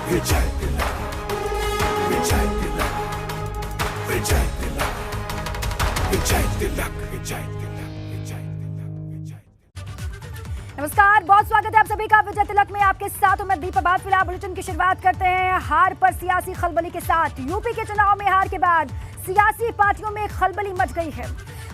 विजय तिलक, विजय तिलक, विजय तिलक, विजय तिलक, विजय तिलक, विजय तिलक, विजय। नमस्कार, बहुत स्वागत है आप सभी का विजय तिलक में। आपके साथ हूं मैं दीपा बात। फिलहाल बुलेटिन की शुरुआत करते हैं हार पर सियासी खलबली के साथ। यूपी के चुनाव में हार के बाद सियासी पार्टियों में खलबली मच गई है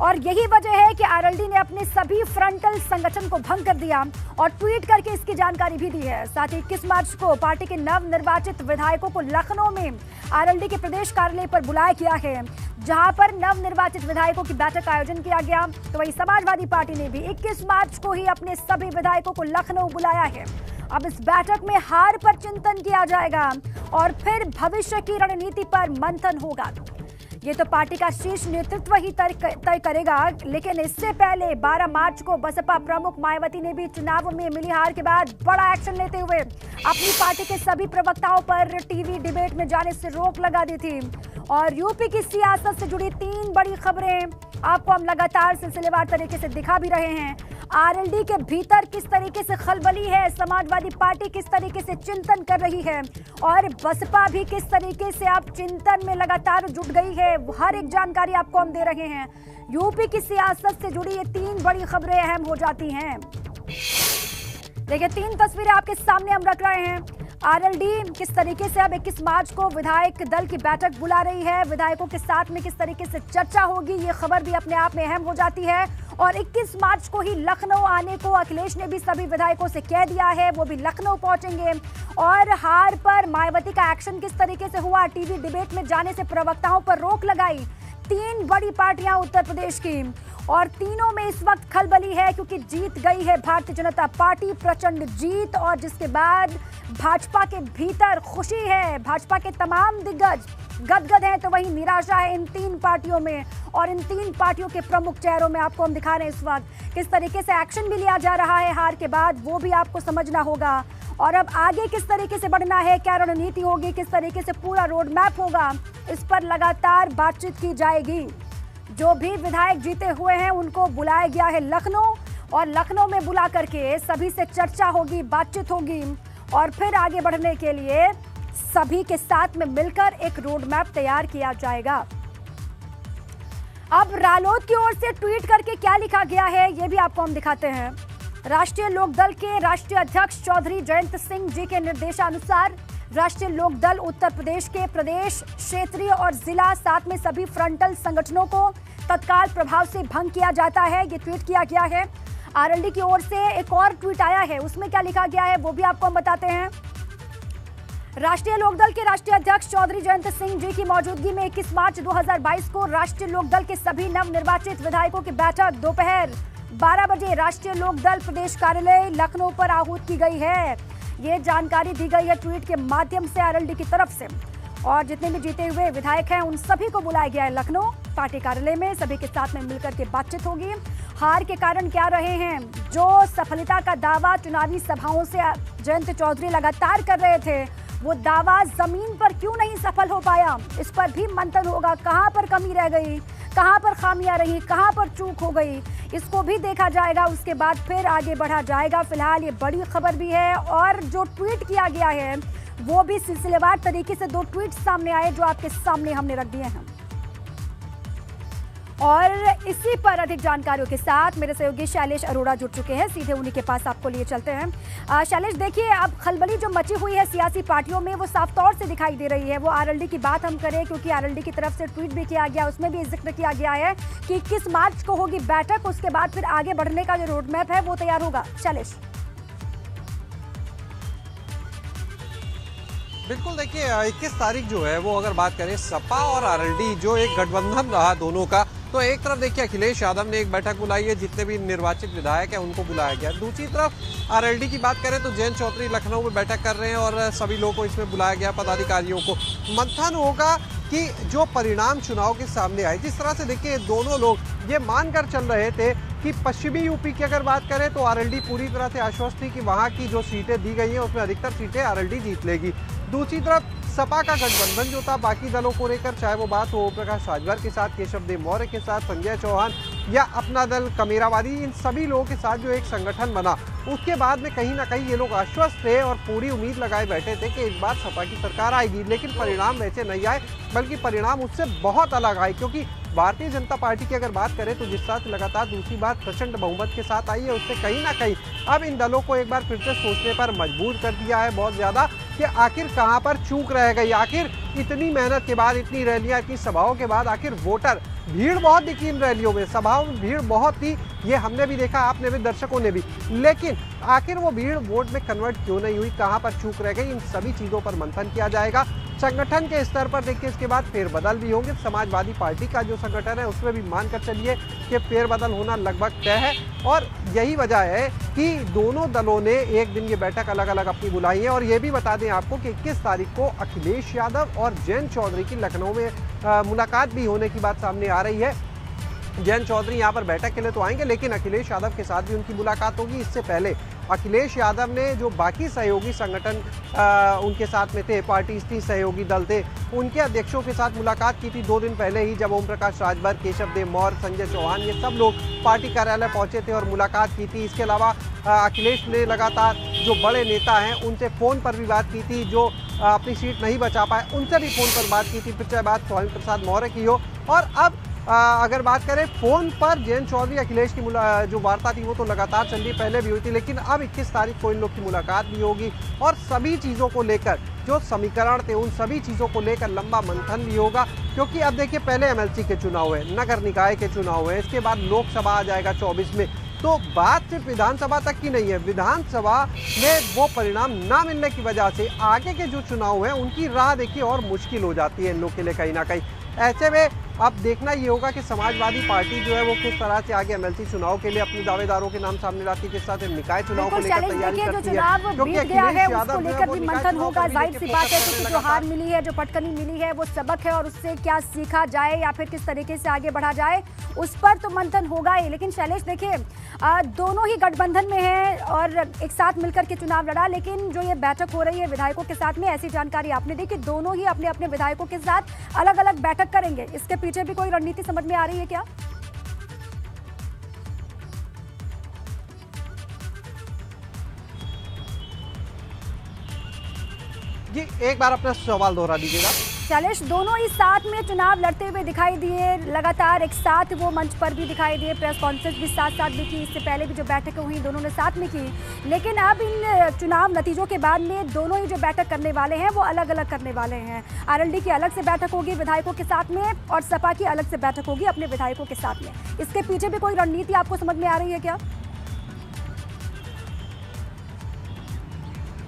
और यही वजह है कि आरएलडी ने अपने सभी फ्रंटल संगठन को भंग कर दिया और ट्वीट करके इसकी जानकारी भी दी है। साथ ही 21 मार्च को पार्टी के नवनिर्वाचित विधायकों को लखनऊ में आरएलडी के प्रदेश कार्यालय पर बुलाया गया है, जहां पर नवनिर्वाचित विधायकों की बैठक का आयोजन किया गया। तो वही समाजवादी पार्टी ने भी 21 मार्च को ही अपने सभी विधायकों को लखनऊ बुलाया है। अब इस बैठक में हार पर चिंतन किया जाएगा और फिर भविष्य की रणनीति पर मंथन होगा। ये तो पार्टी का शीर्ष नेतृत्व ही तय करेगा, लेकिन इससे पहले 12 मार्च को बसपा प्रमुख मायावती ने भी चुनाव में मिली हार के बाद बड़ा एक्शन लेते हुए अपनी पार्टी के सभी प्रवक्ताओं पर टीवी डिबेट में जाने से रोक लगा दी थी। और यूपी की सियासत से जुड़ी 3 बड़ी खबरें आपको हम लगातार सिलसिलेवार तरीके से दिखा भी रहे हैं। आरएलडी के भीतर किस तरीके से खलबली है, समाजवादी पार्टी किस तरीके से चिंतन कर रही है और बसपा भी किस तरीके से अब चिंतन में लगातार जुट गई है, हर एक जानकारी आपको हम दे रहे हैं। यूपी की सियासत से जुड़ी ये 3 बड़ी खबरें अहम हो जाती हैं। देखिए, 3 तस्वीरें आपके सामने हम रख रहे हैं। आरएलडी किस तरीके से अब 21 मार्च को विधायक दल की बैठक बुला रही है, विधायकों के साथ में किस तरीके से चर्चा होगी, ये खबर भी अपने आप में अहम हो जाती है। और 21 मार्च को ही लखनऊ आने को अखिलेश ने भी सभी विधायकों से कह दिया है, वो भी लखनऊ पहुंचेंगे। और हार पर मायावती का एक्शन किस तरीके से हुआ, टीवी डिबेट में जाने से प्रवक्ताओं पर रोक लगाई। 3 बड़ी पार्टियां उत्तर प्रदेश की और तीनों में इस वक्त खलबली है क्योंकि जीत गई है भारतीय जनता पार्टी, प्रचंड जीत। और जिसके बाद भाजपा के भीतर खुशी है, भाजपा के तमाम दिग्गज गदगद हैं, तो वहीं निराशा है इन 3 पार्टियों में। और इन 3 पार्टियों के प्रमुख चेहरों में आपको हम दिखा रहे हैं इस वक्त किस तरीके से एक्शन भी लिया जा रहा है हार के बाद, वो भी आपको समझना होगा। और अब आगे किस तरीके से बढ़ना है, क्या रणनीति होगी, किस तरीके से पूरा रोड मैप होगा, इस पर लगातार बातचीत की जाएगी। जो भी विधायक जीते हुए हैं उनको बुलाया गया है लखनऊ और लखनऊ में बुला करके सभी से चर्चा होगी, बातचीत होगी और फिर आगे बढ़ने के लिए सभी के साथ में मिलकर एक रोड मैप तैयार किया जाएगा। अब रालोद की ओर से ट्वीट करके क्या लिखा गया है ये भी आपको हम दिखाते हैं। राष्ट्रीय लोकदल के राष्ट्रीय अध्यक्ष चौधरी जयंत सिंह जी के निर्देशानुसार राष्ट्रीय लोकदल उत्तर प्रदेश के प्रदेश, क्षेत्रीय और जिला साथ में सभी फ्रंटल संगठनों को तत्काल प्रभाव से भंग किया जाता है, ये ट्वीट किया गया है। आरएलडी की ओर से एक और ट्वीट आया है, उसमें क्या लिखा गया है वो भी आपको हम बताते हैं। राष्ट्रीय लोकदल के राष्ट्रीय अध्यक्ष चौधरी जयंत सिंह जी की मौजूदगी में 21 मार्च 2022 को राष्ट्रीय लोकदल के सभी नवनिर्वाचित विधायकों की बैठक दोपहर 12 बजे राष्ट्रीय लोकदल प्रदेश कार्यालय लखनऊ पर आहूत की गई है। ये जानकारी दी गई है ट्वीट के माध्यम से आरएलडी की तरफ से। और जितने भी जीते हुए विधायक हैं उन सभी को बुलाया गया है लखनऊ पार्टी कार्यालय में, सभी के साथ में मिलकर के बातचीत होगी। हार के कारण क्या रहे हैं, जो सफलता का दावा चुनावी सभाओं से जयंत चौधरी लगातार कर रहे थे, वो दावा जमीन पर क्यों नहीं सफल हो पाया, इस पर भी मंथन होगा। कहां पर कमी रह गई, कहां पर खामियां रही, कहां पर चूक हो गई, इसको भी देखा जाएगा। उसके बाद फिर आगे बढ़ा जाएगा। फिलहाल ये बड़ी खबर भी है और जो ट्वीट किया गया है वो भी सिलसिलेवार तरीके से 2 ट्वीट सामने आए जो आपके सामने हमने रख दिए हैं। और इसी पर अधिक जानकारियों के साथ मेरे सहयोगी शैलेश अरोड़ा जुड़ चुके हैं, सीधे उन्हीं के पास आपको लिए चलते हैं। शैलेश, देखिए, अब खलबली जो मची हुई है सियासी पार्टियों में वो साफ तौर से दिखाई दे रही है। वो आरएलडी की बात हम करें क्योंकि आरएलडी की तरफ से ट्वीट भी किया गया, उसमें भी जिक्र किया गया है कि 21 मार्च को होगी बैठक, उसके बाद फिर आगे बढ़ने का जो रोड मैप है वो तैयार होगा। शैलेश। बिल्कुल, देखिए 21 तारीख जो है वो अगर बात करें सपा और आरएलडी जो एक गठबंधन रहा दोनों का, तो एक तरफ देखिए अखिलेश यादव ने एक बैठक बुलाई है, जितने भी निर्वाचित विधायक हैं उनको बुलाया गया। दूसरी तरफ आरएलडी की बात करें तो जयंत चौधरी लखनऊ में बैठक कर रहे हैं और सभी लोगों को इसमें बुलाया गया, पदाधिकारियों को। मंथन होगा कि जो परिणाम चुनाव के सामने आए, जिस तरह से देखिए दोनों लोग ये मानकर चल रहे थे कि पश्चिमी यूपी की अगर बात करें तो आरएलडी पूरी तरह से आश्वस्त थी कि वहाँ की जो सीटें दी गई हैं उसमें अधिकतर सीटें आरएलडी जीत लेगी। दूसरी तरफ सपा का गठबंधन जो था बाकी दलों को लेकर, चाहे वो बात हो प्रकाश राजभर के साथ, केशव देव मौर्य के साथ, संजय चौहान या अपना दल कमेरावादी, इन सभी लोगों के साथ जो एक संगठन बना उसके बाद में कहीं ना कहीं ये लोग आश्वस्त थे और पूरी उम्मीद लगाए बैठे थे कि इस बार सपा की सरकार आएगी, लेकिन परिणाम वैसे नहीं आए, बल्कि परिणाम उससे बहुत अलग आए। क्योंकि भारतीय जनता पार्टी की अगर बात करें तो जिस तरह से लगातार दूसरी बार प्रचंड बहुमत के साथ आई है, उससे कहीं ना कहीं अब इन दलों को एक बार फिर से सोचने पर मजबूर कर दिया है बहुत ज़्यादा कि आखिर कहाँ पर चूक रह गई। आखिर इतनी मेहनत के बाद, इतनी रैलियाँ, इतनी सभाओं के बाद आखिर वोटर, भीड़ बहुत दिखी इन रैलियों में, सभाओं में भीड़ बहुत थी, ये हमने भी देखा, आपने भी, दर्शकों ने भी, लेकिन आखिर वो भीड़ वोट में कन्वर्ट क्यों नहीं हुई, कहाँ पर चूक रह गई, इन सभी चीज़ों पर मंथन किया जाएगा। संगठन के स्तर पर देखिए इसके बाद फेरबदल भी होंगे। समाजवादी पार्टी का जो संगठन है उसमें भी मानकर चलिए कि फेरबदल होना लगभग तय है, और यही वजह है कि दोनों दलों ने एक दिन ये बैठक अलग अलग अपनी बुलाई है। और ये भी बता दें आपको कि 21 तारीख को अखिलेश यादव और जयंत चौधरी की लखनऊ में मुलाकात भी होने की बात सामने आ रही है। जयंत चौधरी यहाँ पर बैठक के लिए तो आएंगे, लेकिन अखिलेश यादव के साथ भी उनकी मुलाकात होगी। इससे पहले अखिलेश यादव ने जो बाकी सहयोगी संगठन उनके साथ में थे, पार्टी सहयोगी दल थे, उनके अध्यक्षों के साथ मुलाकात की थी 2 दिन पहले ही, जब ओम प्रकाश राजभर, केशव देव मौर्य, संजय चौहान, ये सब लोग पार्टी कार्यालय पहुंचे थे और मुलाकात की थी। इसके अलावा अखिलेश ने लगातार जो बड़े नेता हैं उनसे फ़ोन पर भी बात की थी, जो अपनी सीट नहीं बचा पाए उनसे भी फ़ोन पर बात की थी, फिर चाहे बात स्वामी प्रसाद मौर्य की हो। और अब अगर बात करें फ़ोन पर जयंत चौधरी अखिलेश की जो वार्ता थी वो तो लगातार चल रही, पहले भी हुई थी, लेकिन अब 21 तारीख को इन लोग की मुलाकात भी होगी और सभी चीज़ों को लेकर, जो समीकरण थे उन सभी चीज़ों को लेकर लंबा मंथन भी होगा। क्योंकि अब देखिए पहले एमएलसी के चुनाव है, नगर निकाय के चुनाव है, इसके बाद लोकसभा आ जाएगा 24 में, तो बात सिर्फ विधानसभा तक की नहीं है। विधानसभा में वो परिणाम ना मिलने की वजह से आगे के जो चुनाव हैं उनकी राह देखिए और मुश्किल हो जाती है इन लोग के लिए कहीं ना कहीं। ऐसे में अब देखना ये होगा कि समाजवादी पार्टी जो है वो किस तरह से आगे एमएलसी चुनाव के लिए अपने दावेदारों के नाम सामने लाती है, किस तरह से निकाय चुनाव को लेकर तैयारी करती है। चुनाव बीत गया है उसको लेकर भी मंथन होगा, जाहिर सी बात है, क्योंकि जो हार मिली है, जो पटकनी मिली है, वो सबक है और उससे क्या सीखा जाए या फिर किस तरीके से आगे बढ़ा जाए, उस पर तो मंथन होगा ही। लेकिन शैलेश देखिए, दोनों ही गठबंधन में है और एक साथ मिलकर के चुनाव लड़ा, लेकिन जो ये बैठक हो रही है विधायकों के साथ में, ऐसी जानकारी आपने दी कि दोनों ही अपने अपने विधायकों के साथ अलग अलग बैठक करेंगे। इसके पीछे भी कोई रणनीति समझ में आ रही है क्या? जी एक बार अपना सवाल दोहरा दीजिएगा। शैलेश, दोनों ही साथ में चुनाव लड़ते हुए दिखाई दिए, लगातार एक साथ वो मंच पर भी दिखाई दिए, प्रेस कॉन्फ्रेंस भी साथ साथ भी की, इससे पहले भी जो बैठकें हुई दोनों ने साथ में की, लेकिन अब इन चुनाव नतीजों के बाद में दोनों ही जो बैठक करने वाले हैं वो अलग अलग करने वाले हैं। आरएलडी की अलग से बैठक होगी विधायकों के साथ में और सपा की अलग से बैठक होगी अपने विधायकों के साथ में। इसके पीछे भी कोई रणनीति आपको समझ में आ रही है क्या?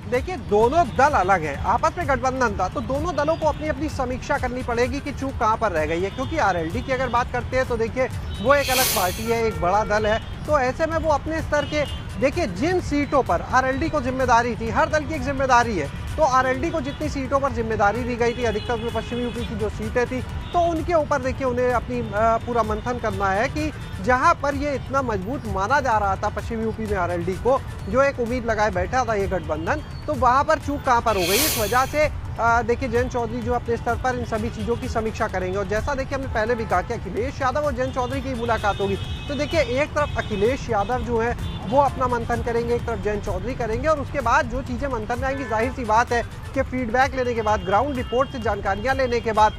देखिए दोनों दल अलग है, आपस में गठबंधन था, तो दोनों दलों को अपनी अपनी समीक्षा करनी पड़ेगी कि चूक कहां पर रह गई है। क्योंकि आरएलडी की अगर बात करते हैं तो देखिए वो एक अलग पार्टी है, एक बड़ा दल है, तो ऐसे में वो अपने स्तर के, देखिए जिन सीटों पर आरएलडी को जिम्मेदारी थी, हर दल की एक जिम्मेदारी है, तो आरएलडी को जितनी सीटों पर जिम्मेदारी दी गई थी, अधिकतर में पश्चिमी यूपी की जो सीटें थी, तो उनके ऊपर देखिए उन्हें अपनी पूरा मंथन करना है कि जहां पर ये इतना मजबूत माना जा रहा था पश्चिमी यूपी में आरएलडी को, जो एक उम्मीद लगाए बैठा था ये गठबंधन, तो वहां पर चूक कहां पर हो गई। इस वजह से देखिए जयंत चौधरी जो अपने स्तर पर इन सभी चीज़ों की समीक्षा करेंगे। और जैसा देखिए हमने पहले भी कहा कि अखिलेश यादव और जयंत चौधरी की मुलाकात होगी, तो देखिए एक तरफ अखिलेश यादव जो है वो अपना मंथन करेंगे, एक तरफ जयंत चौधरी करेंगे, और उसके बाद जो चीज़ें मंथन में आएंगी, जाहिर सी बात है कि फीडबैक लेने के बाद, ग्राउंड रिपोर्ट से जानकारियाँ लेने के बाद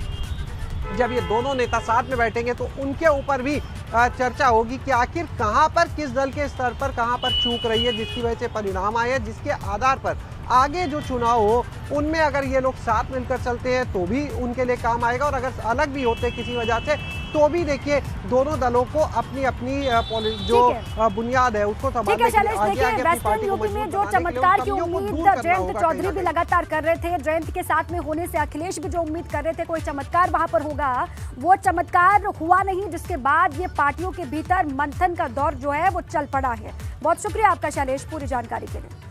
जब ये दोनों नेता साथ में बैठेंगे तो उनके ऊपर भी चर्चा होगी कि आखिर कहां पर, किस दल के स्तर पर कहां पर चूक रही है, जिसकी वजह से परिणाम आए, जिसके आधार पर आगे जो चुनाव हो उनमें अगर ये लोग साथ मिलकर चलते हैं तो भी उनके लिए काम आएगा, और अगर अलग भी होते हैं किसी वजह से तो भी देखिए दोनों दलों को अपनी अपनी जो बुनियाद है उसको संभालने के लिए आगे आगे अपनी पार्टी को में जो चमत्कार की उम्मीद जयंत चौधरी भी लगातार कर रहे थे, जयंत के साथ में होने से अखिलेश भी जो उम्मीद कर रहे थे कोई चमत्कार वहां पर होगा, वो चमत्कार हुआ नहीं, जिसके बाद ये पार्टियों के भीतर मंथन का दौर जो है वो चल पड़ा है। बहुत शुक्रिया आपका शैलेश पूरी जानकारी के लिए।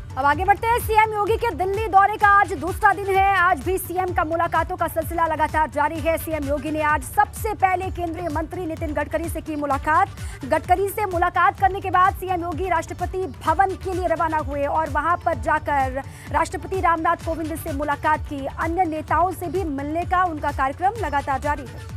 अब आगे बढ़ते हैं। सीएम योगी के दिल्ली दौरे का आज दूसरा दिन है। आज भी सीएम का मुलाकातों का सिलसिला लगातार जारी है। सीएम योगी ने आज सबसे पहले केंद्रीय मंत्री नितिन गडकरी से की मुलाकात। गडकरी से मुलाकात करने के बाद सीएम योगी राष्ट्रपति भवन के लिए रवाना हुए और वहां पर जाकर राष्ट्रपति रामनाथ कोविंद से मुलाकात की। अन्य नेताओं से भी मिलने का उनका कार्यक्रम लगातार जारी है।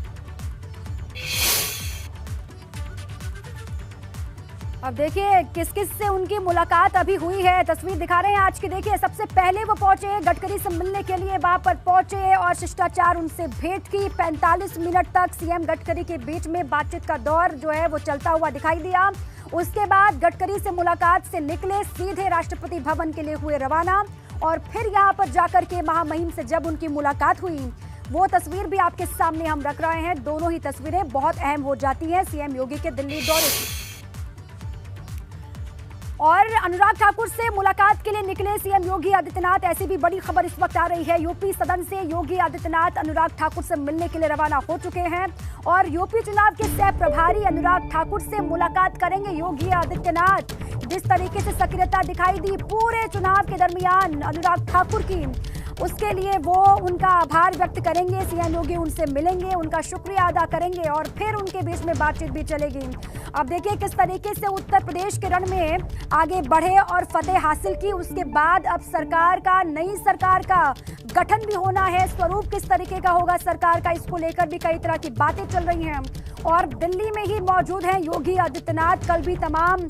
अब देखिए किस किस से उनकी मुलाकात अभी हुई है, तस्वीर दिखा रहे हैं आज की। देखिए सबसे पहले वो पहुंचे गडकरी से मिलने के लिए, वहां पर पहुंचे और शिष्टाचार उनसे भेंट की। 45 मिनट तक सीएम गडकरी के बीच में बातचीत का दौर जो है वो चलता हुआ दिखाई दिया। उसके बाद गडकरी से मुलाकात से निकले, सीधे राष्ट्रपति भवन के लिए हुए रवाना और फिर यहाँ पर जाकर के महामहिम से जब उनकी मुलाकात हुई, वो तस्वीर भी आपके सामने हम रख रहे हैं। दोनों ही तस्वीरें बहुत अहम हो जाती हैं सीएम योगी के दिल्ली दौरे की। और अनुराग ठाकुर से मुलाकात के लिए निकले सीएम योगी आदित्यनाथ, ऐसी भी बड़ी खबर इस वक्त आ रही है। यूपी सदन से योगी आदित्यनाथ अनुराग ठाकुर से मिलने के लिए रवाना हो चुके हैं और यूपी चुनाव के सह प्रभारी अनुराग ठाकुर से मुलाकात करेंगे योगी आदित्यनाथ। जिस तरीके से सक्रियता दिखाई दी पूरे चुनाव के दरमियान अनुराग ठाकुर की, उसके लिए वो उनका आभार व्यक्त करेंगे। सीएम योगी उनसे मिलेंगे, उनका शुक्रिया अदा करेंगे और फिर उनके बीच में बातचीत भी चलेगी। अब देखिए किस तरीके से उत्तर प्रदेश के रण में आगे बढ़े और फतेह हासिल की। उसके बाद अब सरकार का, नई सरकार का गठन भी होना है। स्वरूप किस तरीके का होगा सरकार का, इसको लेकर भी कई तरह की बातें चल रही हैं और दिल्ली में ही मौजूद हैं योगी आदित्यनाथ। कल भी तमाम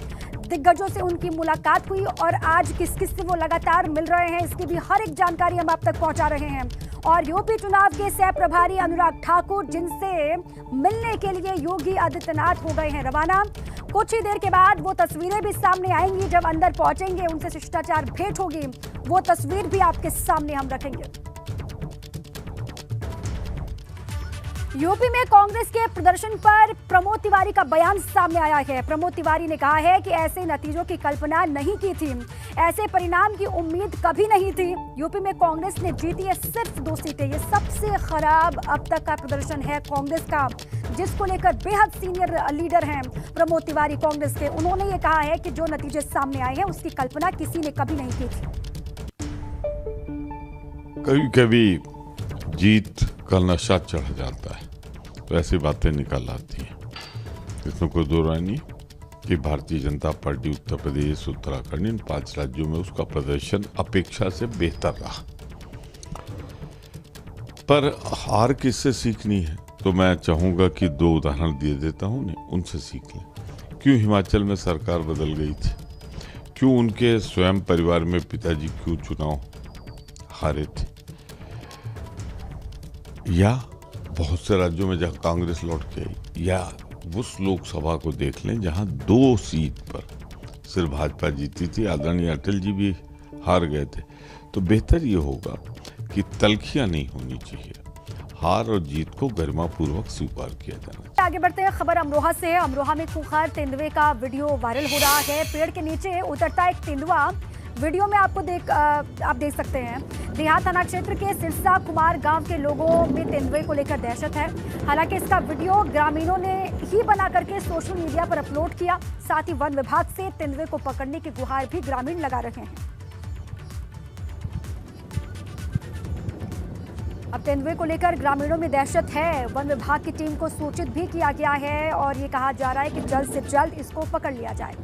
दिग्गजों से उनकी मुलाकात हुई और आज किस किस से वो लगातार मिल रहे हैं, इसकी भी हर एक जानकारी हम आप तक पहुंचा रहे हैं। और यूपी चुनाव के सह प्रभारी अनुराग ठाकुर, जिनसे मिलने के लिए योगी आदित्यनाथ हो गए हैं रवाना। कुछ ही देर के बाद वो तस्वीरें भी सामने आएंगी, जब अंदर पहुंचेंगे उनसे शिष्टाचार भेंट होगी, वो तस्वीर भी आपके सामने हम रखेंगे। यूपी में कांग्रेस के प्रदर्शन पर प्रमोद तिवारी का बयान सामने आया है। प्रमोद तिवारी ने कहा है कि ऐसे नतीजों की कल्पना नहीं की थी, ऐसे परिणाम की उम्मीद कभी नहीं थी। यूपी में कांग्रेस ने जीती है सिर्फ 2 सीटें। ये सबसे खराब अब तक का प्रदर्शन है कांग्रेस का, जिसको लेकर बेहद सीनियर लीडर हैं प्रमोद तिवारी कांग्रेस के। उन्होंने ये कहा है कि जो नतीजे सामने आए हैं उसकी कल्पना किसी ने कभी नहीं की थी। कभी कभी जीत का नशा चढ़ जाता है तो ऐसी बातें निकल आती हैं। इसमें कोई दो राय नहीं कि भारतीय जनता पार्टी उत्तर प्रदेश, उत्तराखंड, इन 5 राज्यों में उसका प्रदर्शन अपेक्षा से बेहतर रहा। पर हार किससे सीखनी है, तो मैं चाहूंगा कि 2 उदाहरण दे देता हूं, उनसे सीख लें। क्यों हिमाचल में सरकार बदल गई थी, क्यों उनके स्वयं परिवार में पिताजी क्यों चुनाव हारे थे, या बहुत से राज्यों में जहां कांग्रेस लौट के आई, या उस लोकसभा को देख लें जहां 2 सीट पर सिर्फ भाजपा जीती थी, आदरणीय अटल जी भी हार गए थे। तो बेहतर ये होगा कि तल्खियां नहीं होनी चाहिए, हार और जीत को गरिमापूर्वक स्वीकार किया जाना। आगे बढ़ते हैं, खबर अमरोहा से। अमरोहा में खूंखार तेंदुए का वीडियो वायरल हो रहा है। पेड़ के नीचे उतरता एक तेंदुआ, वीडियो में आप देख सकते हैं। देहात थाना क्षेत्र के सिरसा कुमार गांव के लोगों में तेंदुए को लेकर दहशत है। हालांकि इसका वीडियो ग्रामीणों ने ही बना करके सोशल मीडिया पर अपलोड किया। साथ ही वन विभाग से तेंदुए को पकड़ने की गुहार भी ग्रामीण लगा रहे हैं। अब तेंदुए को लेकर ग्रामीणों में दहशत है। वन विभाग की टीम को सूचित भी किया गया है और ये कहा जा रहा है कि जल्द से जल्द इसको पकड़ लिया जाए।